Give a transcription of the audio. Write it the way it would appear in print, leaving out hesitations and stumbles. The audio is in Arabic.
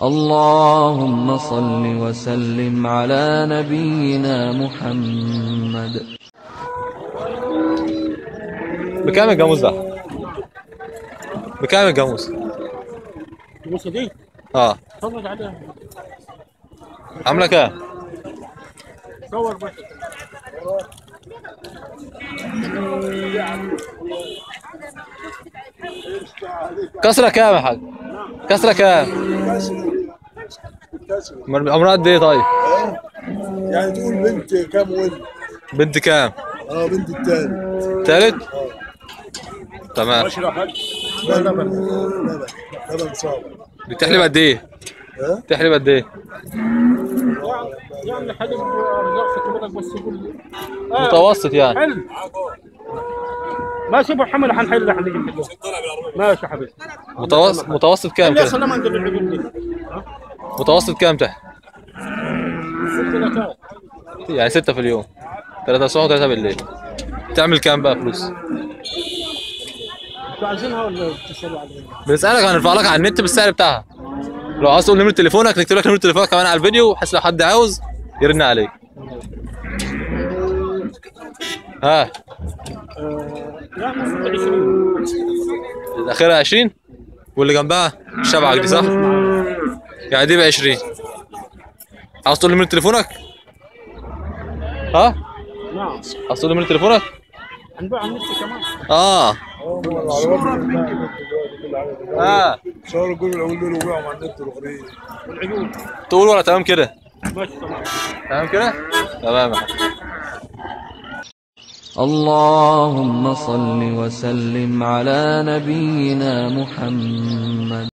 اللهم صل وسلم على نبينا محمد. بكام الجاموس ده؟ بكام الجاموس؟ الجاموسة دي؟ اتفرج عليها. عاملة كام؟ صور بس. كسرة كام يا حاج؟ كسرة كام؟ عمرها قد ايه طيب؟ يعني تقول بنت كام ولد؟ بنت كام؟ بنت التالت. التالت؟ تمام. لا لبن صعب. بتحلب قد ايه؟ بتحلب قد ايه؟ يعني حلب رزاق كبيرك بس يقول لي متوسط يعني. حلو. ماشي ابو حمل حنحل نجيب لك. ماشي يا حبيبي. متوسط كام كده؟ كده؟ خلينا ما نقول العجول دي. متوسط كام تحت؟ 6 يعني 6 في اليوم. 3 الصبح و3 بالليل. تعمل كام بقى فلوس؟ انتوا عايزينها ولا بتسالوا عليها؟ بنسألك، هنرفع لك على النت بالسعر بتاعها. لو عاوز تقول نمرة تليفونك نكتب لك نمرة تليفونك كمان على الفيديو بحيث لو حد عاوز يرن عليك. ها يعني 20. الأخيرة 20 واللي جنبها الشبعك دي صح؟ يعني دي ب 20. عاوز تقول نمرة تليفونك؟ ها؟ نعم. عاوز تقول نمرة تليفونك؟ هنبيع على النت كمان. صوروا كل العيون دول وبيعوا على النت الاغنيه. والعيون. تقول ولا تمام كده؟ ماشي تمام. تمام كده؟ تمام. اللهم صل وسلم على نبينا محمد.